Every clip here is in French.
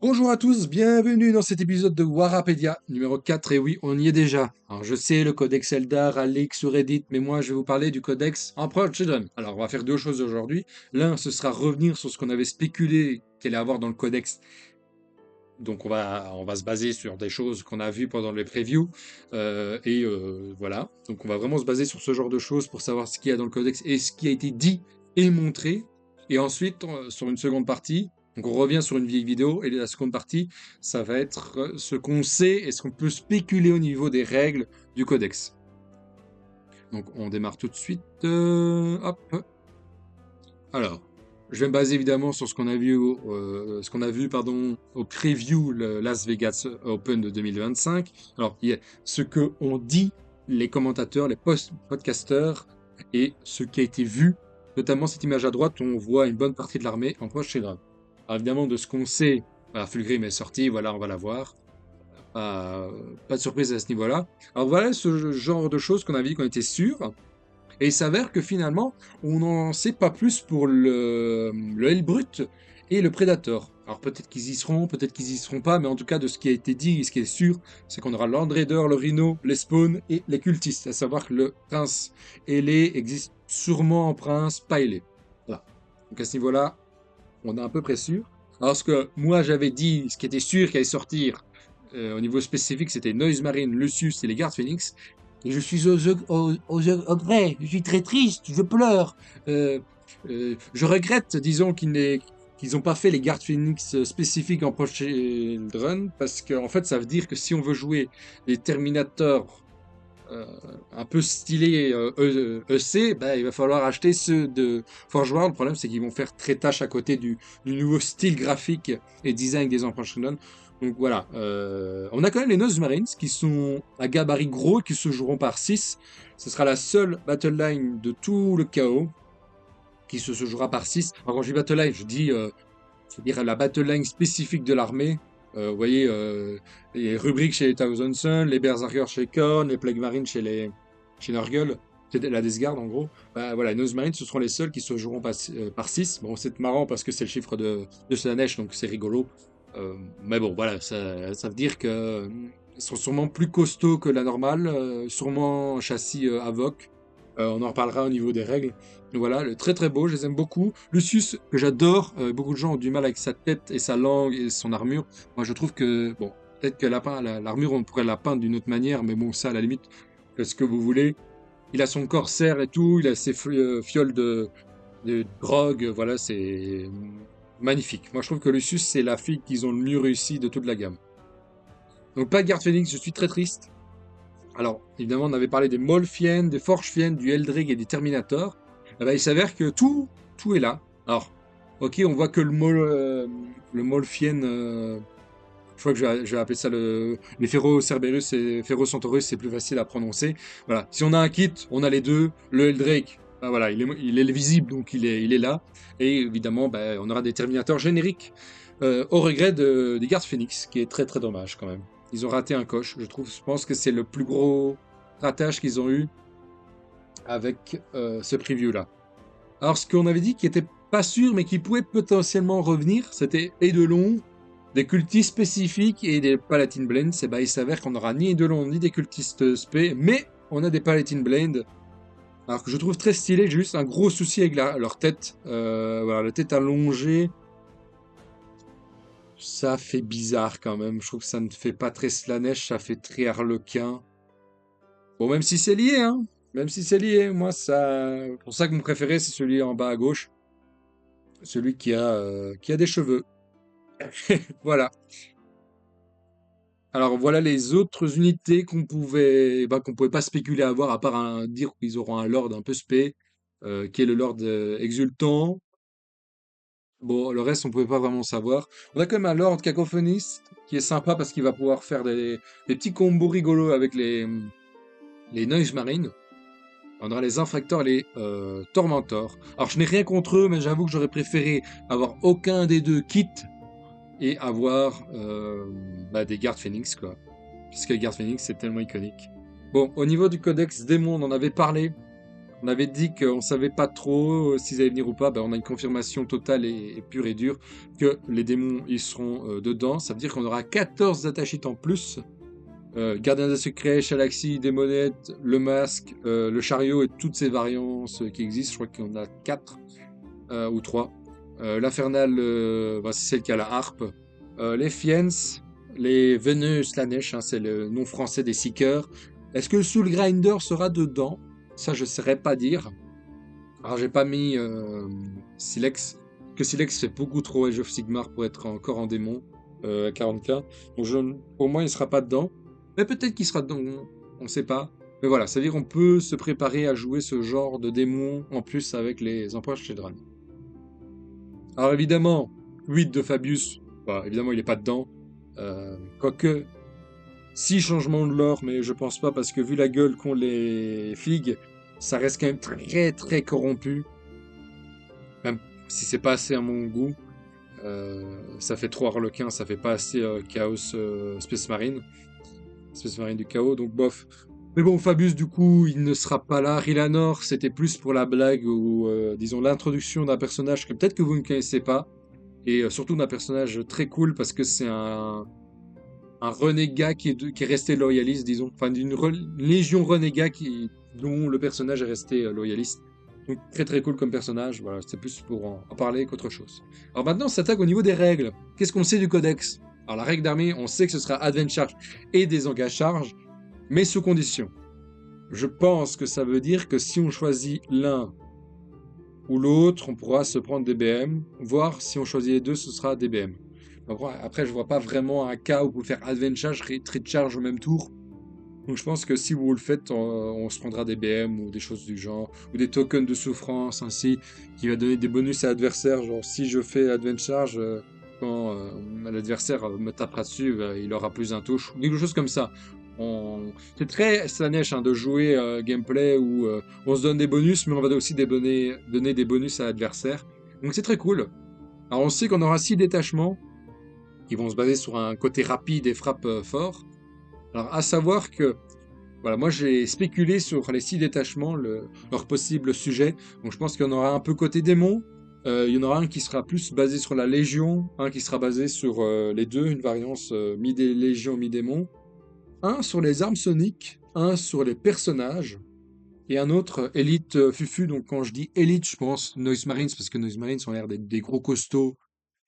Bonjour à tous, bienvenue dans cet épisode de Warapédia numéro 4, et oui, on y est déjà. Alors je sais, le codex Eldar a leak sur Reddit, mais moi je vais vous parler du codex Emperor Children. Alors on va faire deux choses aujourd'hui. L'un, ce sera revenir sur ce qu'on avait spéculé qu'il allait avoir dans le codex. Donc on va se baser sur des choses qu'on a vues pendant les previews. Voilà, donc on va vraiment se baser sur ce genre de choses pour savoir ce qu'il y a dans le codex et ce qui a été dit et montré. Et ensuite, sur une seconde partie, donc on revient sur une vieille vidéo, et la seconde partie, ça va être ce qu'on sait et ce qu'on peut spéculer au niveau des règles du codex. Donc on démarre tout de suite. Hop. Alors, je vais me baser évidemment sur ce qu'on a vu pardon, au preview le Las Vegas Open de 2025. Alors, il y a ce que ont dit les commentateurs, les podcasters, et ce qui a été vu, notamment cette image à droite où on voit une bonne partie de l'armée en proche chez Grave. Alors évidemment, de ce qu'on sait, Fulgrim est sorti, voilà, on va la voir. Pas de surprise à ce niveau-là. Alors voilà ce genre de choses qu'on a dit qu'on était sûr. Et il s'avère que finalement, on n'en sait pas plus pour le Hellbrut et le Predator. Alors peut-être qu'ils y seront, peut-être qu'ils y seront pas, mais en tout cas de ce qui a été dit, et ce qui est sûr, c'est qu'on aura le Land Raider, le Rhino, les Spawns et les cultistes. À savoir que le prince ailé existe sûrement en prince pas ailé. Voilà. Donc à ce niveau-là, on est à peu près sûr. Alors ce que moi j'avais dit, ce qui était sûr qui allait sortir au niveau spécifique, c'était Noise Marine, Lucius et les Gardes Phoenix. Et je suis aux regrets, je suis très triste, je pleure. Euh, je regrette, disons, qu'ils n'ont pas fait les Gardes Phoenix spécifiques en prochain run, parce que en fait, ça veut dire que si on veut jouer les Terminators euh, un peu stylés EC, bah, il va falloir acheter ceux de Forge World. Le problème, c'est qu'ils vont faire très tâche à côté du nouveau style graphique et design des Emperor Shonen. Donc voilà, on a quand même les Nose Marines qui sont à gabarit gros et qui se joueront par 6. Ce sera la seule battle line de tout le chaos qui se jouera par 6. Alors quand je dis battle line, je veux dire la battle line spécifique de l'armée. Vous voyez, les rubriques chez les Thousand Sun, les Berserkers chez Korn, les Plague Marines chez Nurgle, c'est la Death Guard en gros. Bah, voilà, les Nose Marines, ce seront les seuls qui se joueront par 6. Bon, c'est marrant parce que c'est le chiffre de Slanesh, donc c'est rigolo. Mais bon, voilà, ça veut dire que ils sont sûrement plus costauds que la normale, sûrement châssis Avoc. On en reparlera au niveau des règles. Donc voilà, très très beau, je les aime beaucoup. Lucius, que j'adore, beaucoup de gens ont du mal avec sa tête et sa langue et son armure. Moi je trouve que, bon, peut-être que l'armure on pourrait la peindre d'une autre manière, mais bon, ça à la limite, faites ce que vous voulez. Il a son corsaire et tout, il a ses fioles de drogue, voilà, c'est magnifique. Moi je trouve que Lucius c'est la fille qu'ils ont le mieux réussi de toute la gamme. Donc pas de garde Phoenix, je suis très triste. Alors, évidemment, on avait parlé des Molfiennes, des Forgefiennes, du Eldrig et des Terminators. Eh ben, il s'avère que tout est là. Alors, ok, on voit que le Molfien, je crois que je vais appeler ça les Ferro Cerberus et Ferro Centaurus, c'est plus facile à prononcer. Voilà, si on a un kit, on a les deux. Le Eldrig, ben voilà, il est visible, donc il est là. Et évidemment, ben, on aura des Terminators génériques, au regret des Gardes Phoenix, qui est très très dommage quand même. Ils ont raté un coche, je trouve. Je pense que c'est le plus gros ratage qu'ils ont eu avec ce preview-là. Alors, ce qu'on avait dit qui était pas sûr, mais qui pouvait potentiellement revenir, c'était Eidolon, des cultistes spécifiques et des Palatine Blends. Et bah, il s'avère qu'on n'aura ni Eidolon ni des cultistes spé, mais on a des Palatine Blends. Alors que je trouve très stylé, j'ai juste un gros souci avec leur tête. Voilà, la tête allongée, ça fait bizarre quand même. Je trouve que ça ne fait pas très Slanesh, ça fait très Harlequin. Bon, même si c'est lié, hein. Même si c'est lié, moi, ça. Pour ça que mon préféré, c'est celui en bas à gauche. Celui qui a des cheveux. Voilà. Alors voilà les autres unités qu'on pouvait pas spéculer à avoir, à part dire qu'ils auront un lord un peu spé, qui est le lord exultant. Bon, le reste, on pouvait pas vraiment savoir. On a quand même un lord cacophoniste, qui est sympa parce qu'il va pouvoir faire des petits combos rigolos avec les Noise Marines. On aura les Infractors et les Tormentors. Alors je n'ai rien contre eux, mais j'avoue que j'aurais préféré avoir aucun des deux kits et avoir des gardes Phoenix, quoi. Puisque les gardes Phoenix, c'est tellement iconique. Bon, au niveau du codex démon, on en avait parlé. On avait dit qu'on savait pas trop s'ils allaient venir ou pas. Ben, on a une confirmation totale et pure et dure que les démons ils seront dedans. Ça veut dire qu'on aura 14 attachés en plus. Gardien des secrets, Chalaxy, Démonette, le masque, le chariot et toutes ces variantes qui existent. Je crois qu'il y en a 4 ou 3. L'Infernal, bah, c'est celle qui a la harpe. Les Fiends, les Venus Lanesh, hein, c'est le nom français des Seekers. Est-ce que le Soul Grinder sera dedans? Ça, je ne saurais pas dire. Alors, j'ai pas mis Silex, que Silex fait beaucoup trop Age of Sigmar pour être encore en démon à 40k. Donc, pour moi, il ne sera pas dedans. Mais peut-être qu'il sera dedans, on ne sait pas. Mais voilà, ça veut dire qu'on peut se préparer à jouer ce genre de démon en plus avec les empereurs Shedran. Alors évidemment, 8 de Fabius, bah, évidemment il n'est pas dedans. Quoique, 6 changements de lore, mais je pense pas parce que vu la gueule qu'ont les figues, ça reste quand même très très corrompu. Même si c'est pas assez à mon goût. Ça fait 3 Harlequins, ça fait pas assez Chaos Space Marine. Space Marine du chaos, donc bof. Mais bon, Fabius, du coup, il ne sera pas là. Rilanor, c'était plus pour la blague ou, disons, l'introduction d'un personnage que peut-être que vous ne connaissez pas. Et surtout d'un personnage très cool parce que c'est un renégat qui est resté loyaliste, disons. Enfin, d'une légion renégat dont le personnage est resté loyaliste. Donc très très cool comme personnage. Voilà, c'est plus pour en parler qu'autre chose. Alors maintenant, on s'attaque au niveau des règles. Qu'est-ce qu'on sait du codex? Alors la règle d'armée, on sait que ce sera Advent Charge et désengage charge, mais sous condition. Je pense que ça veut dire que si on choisit l'un ou l'autre, on pourra se prendre des BM, voire si on choisit les deux, ce sera des BM. Donc, après, je vois pas vraiment un cas où vous pouvez faire Advent Charge, Retreat Charge au même tour. Donc je pense que si vous le faites, on se prendra des BM ou des choses du genre, ou des tokens de souffrance ainsi, qui va donner des bonus à l'adversaire. Genre si je fais Advent Charge, quand l'adversaire me tapera dessus, il aura plus un touche, ou quelque chose comme ça. C'est très Slanesh hein, de jouer gameplay où on se donne des bonus, mais on va aussi donner des bonus à l'adversaire. Donc c'est très cool. Alors on sait qu'on aura 6 détachements qui vont se baser sur un côté rapide et frappe fort. Alors, à savoir que, voilà, moi j'ai spéculé sur les 6 détachements, leur possible sujet. Donc, je pense qu'il y en aura un peu côté démon. Il y en aura un qui sera plus basé sur la Légion, un qui sera basé sur les deux, une variance mi-Légion, mi-démon. Un sur les armes soniques, un sur les personnages, et un autre élite fufu. Donc, quand je dis élite, je pense Noise Marines, parce que Noise Marines ont l'air des gros costauds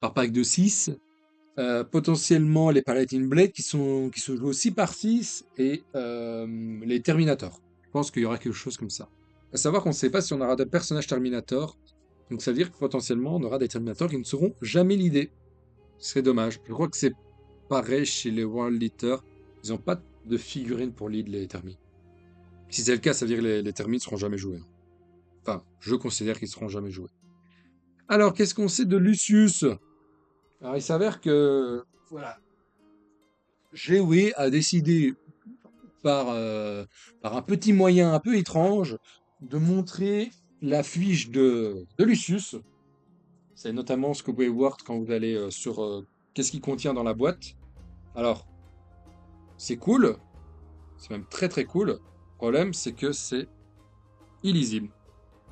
par pack de 6. Potentiellement les Paladin Blade qui se jouent aussi par 6 et les Terminators. Je pense qu'il y aura quelque chose comme ça. À savoir qu'on ne sait pas si on aura des personnages Terminator, donc ça veut dire que potentiellement on aura des Terminators qui ne seront jamais l'idée. Ce serait dommage. Je crois que c'est pareil chez les World Leaders. Ils n'ont pas de figurines pour lead les Termis. Si c'est le cas, ça veut dire que les Termis ne seront jamais joués. Enfin, je considère qu'ils ne seront jamais joués. Alors, qu'est-ce qu'on sait de Lucius? Alors, il s'avère que, voilà, Géoué a décidé, par un petit moyen un peu étrange, de montrer la fiche de Lucius. C'est notamment ce que vous pouvez voir quand vous allez sur qu'est-ce qu'il contient dans la boîte. Alors, c'est cool, c'est même très très cool. Le problème, c'est que c'est illisible.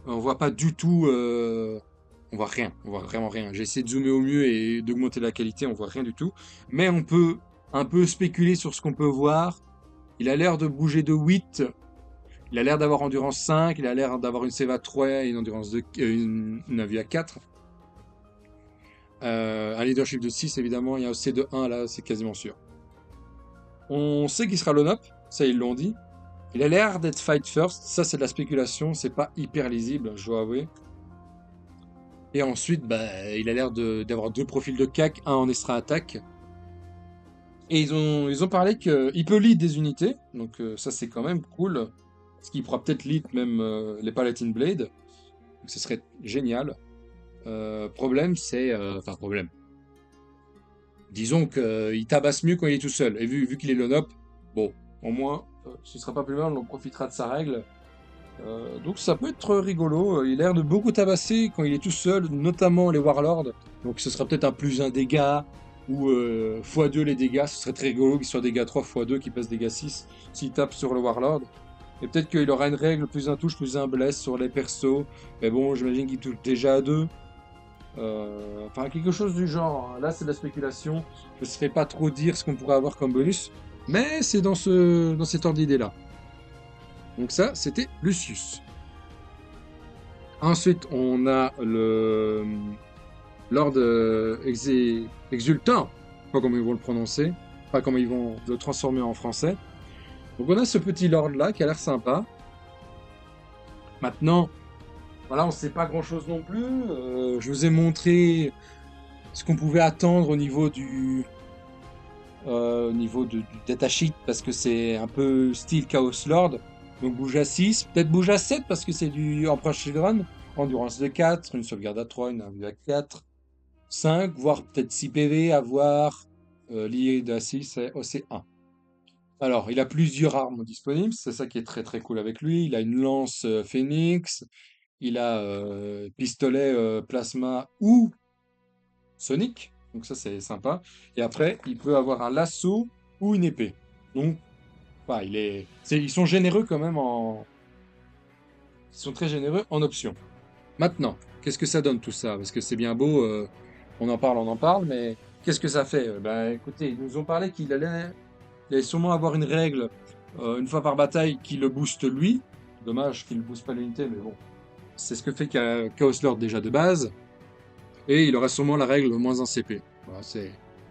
On voit pas du tout, on voit rien, on voit vraiment rien. J'ai essayé de zoomer au mieux et d'augmenter la qualité, on voit rien du tout. Mais on peut un peu spéculer sur ce qu'on peut voir. Il a l'air de bouger de 8. Il a l'air d'avoir endurance 5. Il a l'air d'avoir une Seva 3 et une endurance une vie à 4. Un leadership de 6, évidemment. Il y a aussi de 1, là, c'est quasiment sûr. On sait qu'il sera l'on-up. Ça, ils l'ont dit. Il a l'air d'être fight first. Ça, c'est de la spéculation. C'est pas hyper lisible, je dois avouer. Et ensuite, bah, il a l'air d'avoir 2 profils de CAC, un en extra attaque. Et ils ont parlé qu'il peut lead des unités, donc ça c'est quand même cool. Parce qu'il pourra peut-être lead même les Paladin Blade. Donc ce serait génial. Problème, c'est... Enfin, problème. Disons qu'il tabasse mieux quand il est tout seul. Et vu qu'il est l'on-up, bon, au moins, ce sera pas plus mal, on profitera de sa règle. Donc ça peut être rigolo. Il a l'air de beaucoup tabasser quand il est tout seul, notamment les Warlords. Donc ce sera peut-être un plus 1 dégâts. Ou x2 les dégâts, ce serait très rigolo qu'il soit dégâts 3 x2 qui passe dégâts 6 s'il tape sur le Warlord. Et peut-être qu'il aura une règle, plus un touche, plus un bless sur les persos. Mais bon, j'imagine qu'il touche déjà à 2. Enfin, quelque chose du genre, hein. Là, c'est de la spéculation. Je ne saurais pas trop dire ce qu'on pourrait avoir comme bonus. Mais c'est dans cet ordre d'idée-là. Donc ça, c'était Lucius. Ensuite, on a le Lord Exultant. Pas comment ils vont le prononcer. Pas comment ils vont le transformer en français. Donc on a ce petit Lord-là qui a l'air sympa. Maintenant, voilà, on ne sait pas grand-chose non plus. Je vous ai montré ce qu'on pouvait attendre au niveau du datasheet parce que c'est un peu style Chaos Lord. Donc bouge à 6, peut-être bouge à 7 parce que c'est du Emperor Children. Endurance de 4, une sauvegarde à 3, une invue à 4, 5, voire peut-être 6 PV à voir. Lié de 6 et OC1. Alors, il a plusieurs armes disponibles, c'est ça qui est très très cool avec lui. Il a une lance Phoenix, il a pistolet plasma ou sonic, donc ça c'est sympa. Et après, il peut avoir un lasso ou une épée. Donc, bah, ils sont généreux quand même ils sont très généreux en options. Maintenant, qu'est-ce que ça donne tout ça? Parce que c'est bien beau, on en parle, mais qu'est-ce que ça fait? Ben, écoutez, ils nous ont parlé il allait sûrement avoir une règle une fois par bataille qui le booste lui. Dommage qu'il ne booste pas l'unité, mais bon, c'est ce que fait Chaos Lord déjà de base. Et il aura sûrement la règle moins 1 CP. Voilà,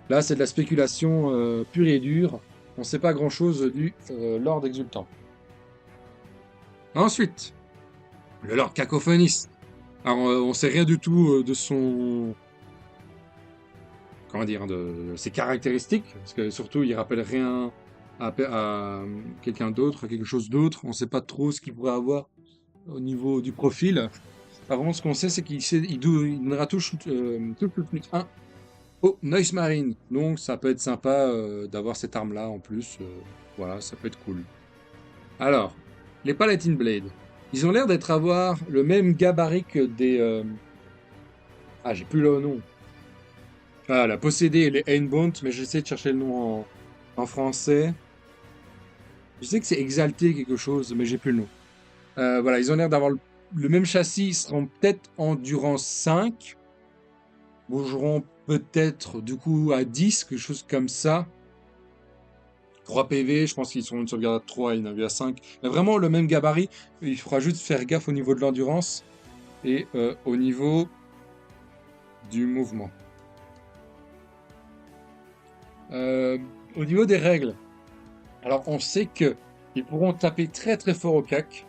là, c'est de la spéculation pure et dure. On ne sait pas grand-chose du Lord Exultant. Ensuite, le Lord Cacophoniste. Alors, on sait rien du tout de son... Comment dire, de ses caractéristiques, parce que surtout, il rappelle rien à quelqu'un d'autre, à quelque chose d'autre. On ne sait pas trop ce qu'il pourrait avoir au niveau du profil. Par contre, ce qu'on sait, c'est il donnera touche plus 1 au Noise Marine. Donc, ça peut être sympa d'avoir cette arme-là en plus. Voilà, ça peut être cool. Alors, les Paladin Blade. Ils ont l'air d'être avoir le même gabarit que des... Ah, j'ai plus le nom. Ah, la possédée et les Einbont, mais j'essaie de chercher le nom en français. Je sais que c'est exalté quelque chose, mais j'ai plus le nom. Voilà, ils ont l'air d'avoir le même châssis, ils seront peut-être endurance 5, bougeront peut-être du coup à 10, quelque chose comme ça. 3 PV, je pense qu'ils seront une sauvegarde à 3 et une invue à 5. Mais vraiment le même gabarit, il faudra juste faire gaffe au niveau de l'endurance et au niveau du mouvement. Au niveau des règles, alors on sait que ils pourront taper très très fort au CAC.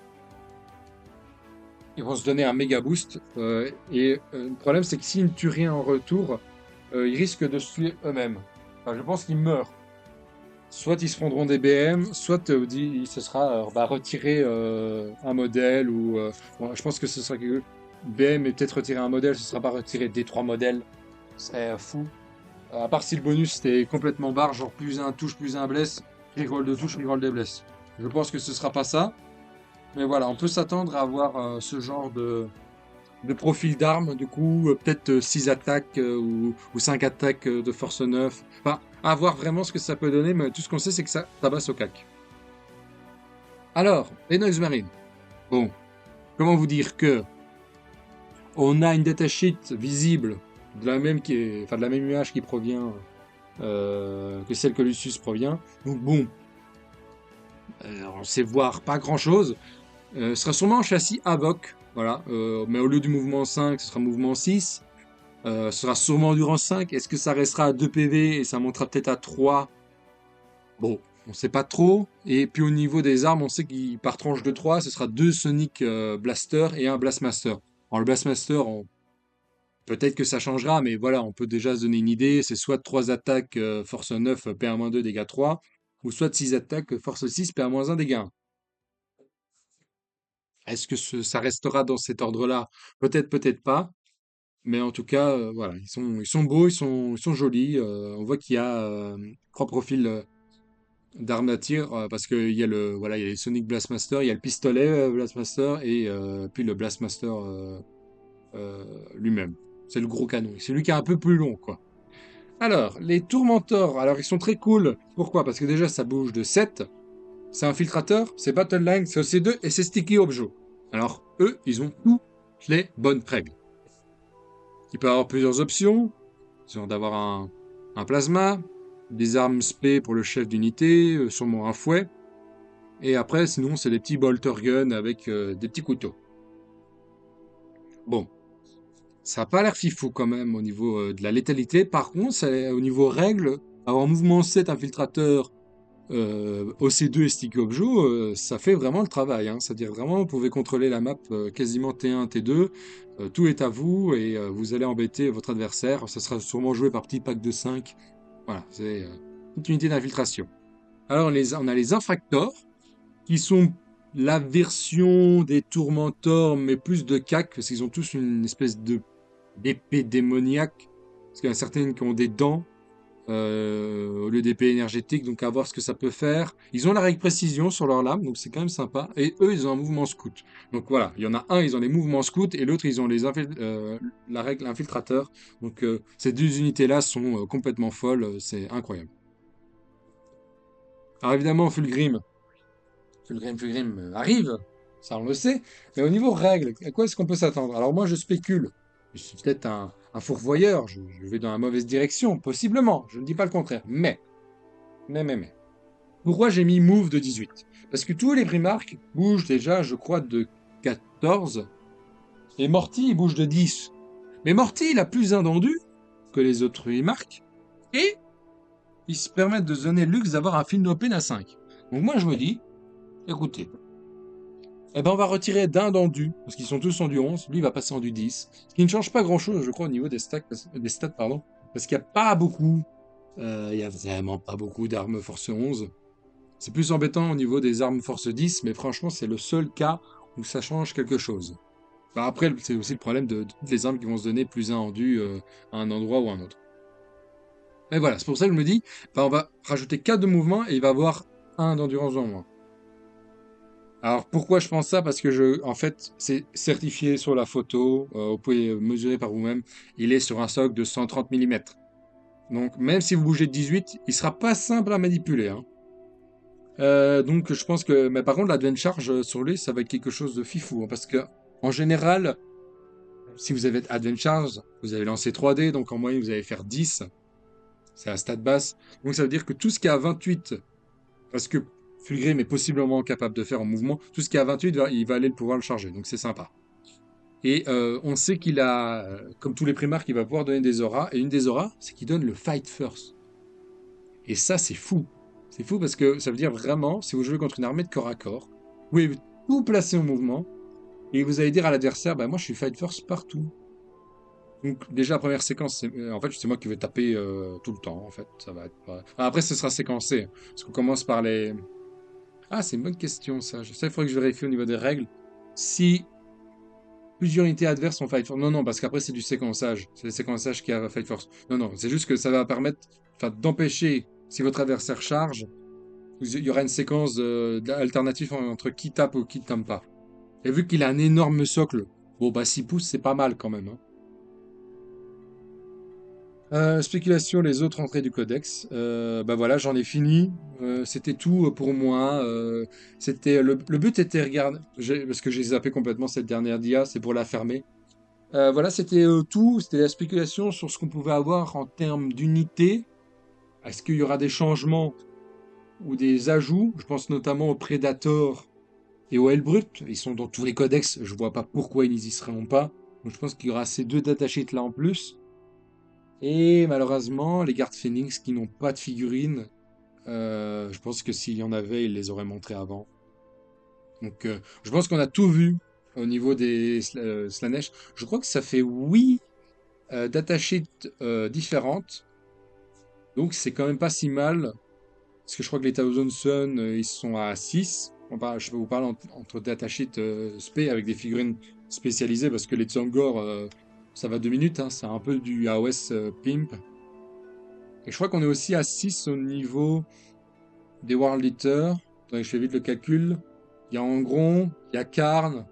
Ils vont se donner un méga boost. Le problème, c'est que s'ils ne tuent rien en retour, ils risquent de se tuer eux-mêmes. Enfin, je pense qu'ils meurent. Soit ils se prendront des BM, soit ce sera retirer un modèle. Bon, je pense que ce sera que BM et peut-être retirer un modèle, ce sera pas retirer des 3 modèles. Ce serait fou. À part si le bonus c'était complètement barre, genre plus un touche, plus un blesse, reroll de touche, reroll des blesses. Je pense que ce sera pas ça. Mais voilà, on peut s'attendre à avoir ce genre de profil d'armes, du coup, peut-être 6 attaques ou 5 attaques de force 9. Enfin, à voir vraiment ce que ça peut donner, mais tout ce qu'on sait, c'est que ça tabasse au cac. Alors, les Noise Marine. Bon, comment vous dire que on a une datasheet visible de la même de la même image qui provient que celle que Lucius provient. Donc bon, on sait voir pas grand chose. Ce sera sûrement un châssis Avoc, voilà, mais au lieu du mouvement 5, ce sera mouvement 6. Ce sera sûrement endurance 5. Est-ce que ça restera à 2 PV et ça montera peut-être à 3? Bon, on sait pas trop. Et puis au niveau des armes, on sait qu'il par tranche de 3, ce sera 2 Sonic Blaster et un Blastmaster. Alors le Blastmaster, peut-être que ça changera, mais voilà, on peut déjà se donner une idée. C'est soit 3 attaques force 9, PA-2, dégâts 3, ou soit 6 attaques force 6, PA-1, dégâts 1. Est-ce que ça restera dans cet ordre-là? Peut-être, peut-être pas. Mais en tout cas, voilà, ils sont beaux, ils sont jolis. On voit qu'il y a 3 profils d'armes à tir parce qu'il y a voilà, il y a les Sonic Blastmaster, il y a le pistolet Blastmaster et puis le Blastmaster lui-même. C'est le gros canon. C'est lui qui est un peu plus long, quoi. Alors, les Tourmentors, alors ils sont très cool. Pourquoi? Parce que déjà, ça bouge de 7. c'est Infiltrator, c'est Battleline, c'est OC2 et c'est Sticky Objo. Alors, eux, ils ont toutes les bonnes règles. Il peut avoir plusieurs options, genre d'avoir un plasma, des armes spé pour le chef d'unité, sûrement un fouet. Et après, sinon, c'est des petits bolter guns avec des petits couteaux. Bon, ça n'a pas l'air fifou quand même au niveau de la létalité. Par contre, au niveau règles, avoir mouvement 7 infiltrateur, OC2 et Sticky Objo, ça fait vraiment le travail, hein. C'est-à-dire vraiment, vous pouvez contrôler la map quasiment T1, T2. Tout est à vous et vous allez embêter votre adversaire. Ça sera sûrement joué par petit pack de 5. Voilà, c'est une unité d'infiltration. Alors, on a les infractors, qui sont la version des tourmentors, mais plus de cac, parce qu'ils ont tous une espèce de d'épée démoniaque. Parce qu'il y en a certaines qui ont des dents au lieu d'épée énergétique, donc à voir ce que ça peut faire. Ils ont la règle précision sur leur lame, donc c'est quand même sympa. Et eux, ils ont un mouvement scout. Donc voilà, il y en a un, ils ont les mouvements scouts, et l'autre, ils ont la règle infiltrateur. Donc ces deux unités-là sont complètement folles, c'est incroyable. Alors évidemment, Fulgrim arrive, ça on le sait, mais au niveau règles, à quoi est-ce qu'on peut s'attendre? Alors moi je spécule, je suis peut-être un fourvoyeur, je vais dans la mauvaise direction, possiblement, je ne dis pas le contraire, mais. Pourquoi j'ai mis move de 18? Parce que tous les Primarques bougent déjà, je crois, de 14, et Morty il bouge de 10. Mais Morty il a plus indendu que les autres Primarques, et ils se permettent de se donner le luxe d'avoir un film open à 5. Donc moi je me dis, écoutez, eh ben, on va retirer d'un dans du, parce qu'ils sont tous en du 11, lui il va passer en du 10, ce qui ne change pas grand-chose, je crois, au niveau des stats, pardon, parce qu'il n'y a pas beaucoup, il y a vraiment pas beaucoup d'armes force 11. C'est plus embêtant au niveau des armes force 10, mais franchement, c'est le seul cas où ça change quelque chose. Bah, après, c'est aussi le problème de toutes les armes qui vont se donner plus un en du à un endroit ou à un autre. Mais voilà, c'est pour ça que je me dis, bah, on va rajouter 4 de mouvement et il va avoir un d'endurance en moins. Alors pourquoi je pense ça? Parce que en fait, c'est certifié sur la photo, vous pouvez mesurer par vous-même, il est sur un socle de 130 mm. Donc même si vous bougez de 18, il sera pas simple à manipuler, hein. Donc je pense que, mais par contre l'advent charge sur lui, ça va être quelque chose de fifou, hein, parce que en général, si vous avez advent charge, vous avez lancé 3D, donc en moyenne vous allez faire 10, c'est à stade basse. Donc ça veut dire que tout ce qui est à 28, parce que Fulgrim est possiblement capable de faire en mouvement, tout ce qui est à 28, il va aller pouvoir le charger, donc c'est sympa. Et on sait qu'il a, comme tous les primarques, il va pouvoir donner des auras. Et une des auras, c'est qu'il donne le fight first. Et ça, c'est fou. C'est fou parce que ça veut dire vraiment, si vous jouez contre une armée de corps à corps, vous pouvez tout placer en mouvement. Et vous allez dire à l'adversaire, bah moi je suis fight first partout. Donc déjà, première séquence, en fait, c'est moi qui vais taper tout le temps, en fait. Ça va être après, ce sera séquencé, hein. Parce qu'on commence par les... Ah, c'est une bonne question, ça. Ça, il faudrait que je vérifie au niveau des règles. Si plusieurs unités adverses sont Fight Force. Non, non, parce qu'après, c'est du séquençage. C'est le séquençage qui a Fight Force. Non, non, c'est juste que ça va permettre d'empêcher, si votre adversaire charge, il y aura une séquence alternative entre qui tape ou qui ne tape pas. Et vu qu'il a un énorme socle, bon, bah 6 pouces, c'est pas mal quand même, hein. Spéculation, les autres entrées du codex. Bah voilà, j'en ai fini. C'était tout pour moi. C'était le but était regarde, parce que j'ai zappé complètement cette dernière dia, c'est pour la fermer. Voilà, c'était tout. C'était la spéculation sur ce qu'on pouvait avoir en termes d'unité. Est-ce qu'il y aura des changements ou des ajouts? Je pense notamment au Predator et au Hellbrut. Ils sont dans tous les codex. Je vois pas pourquoi ils n'y seront pas. Donc je pense qu'il y aura ces deux datasheets là en plus. Et malheureusement, les gardes Phoenix qui n'ont pas de figurines, je pense que s'il y en avait, ils les auraient montrées avant. Donc je pense qu'on a tout vu au niveau des Slanesh. Je crois que ça fait 8 datasheets différentes. Donc c'est quand même pas si mal. Parce que je crois que les Thousand Sun, ils sont à 6. Je peux vous parler entre datasheets spé avec des figurines spécialisées. Parce que les Tsangor, ça va 2 minutes, hein, c'est un peu du AOS Pimp. Et je crois qu'on est aussi à 6 au niveau des World Eaters. Attendez, je fais vite le calcul. Il y a Angron, il y a Karn,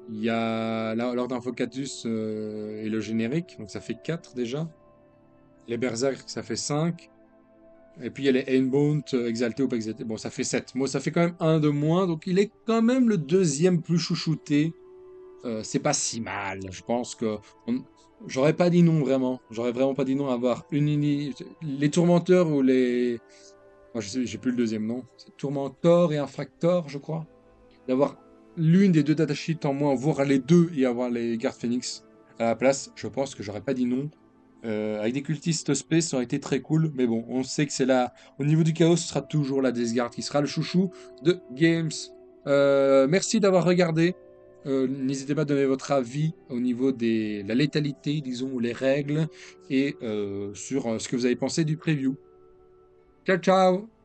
il y a Lord Infocatus et le générique. Donc ça fait 4 déjà. Les Berserk, ça fait 5. Et puis il y a les Aimbound, exalté ou pas exalté. Bon, ça fait 7. Moi, ça fait quand même un de moins. Donc il est quand même le deuxième plus chouchouté. C'est pas si mal. Je pense que j'aurais pas dit non vraiment. J'aurais vraiment pas dit non à avoir les tourmenteurs ou les. Moi, je sais, j'ai plus le deuxième nom. C'est tourmentor et infractor, je crois. D'avoir l'une des deux datasheets en moins, voire les deux et avoir les gardes phoenix à la place. Je pense que j'aurais pas dit non. Avec des cultistes space, ça aurait été très cool. Mais bon, on sait que c'est là. Au niveau du chaos, ce sera toujours la Death Guard qui sera le chouchou de Games. Merci d'avoir regardé. N'hésitez pas à donner votre avis au niveau de la létalité, disons, ou les règles, et sur ce que vous avez pensé du preview. Ciao, ciao!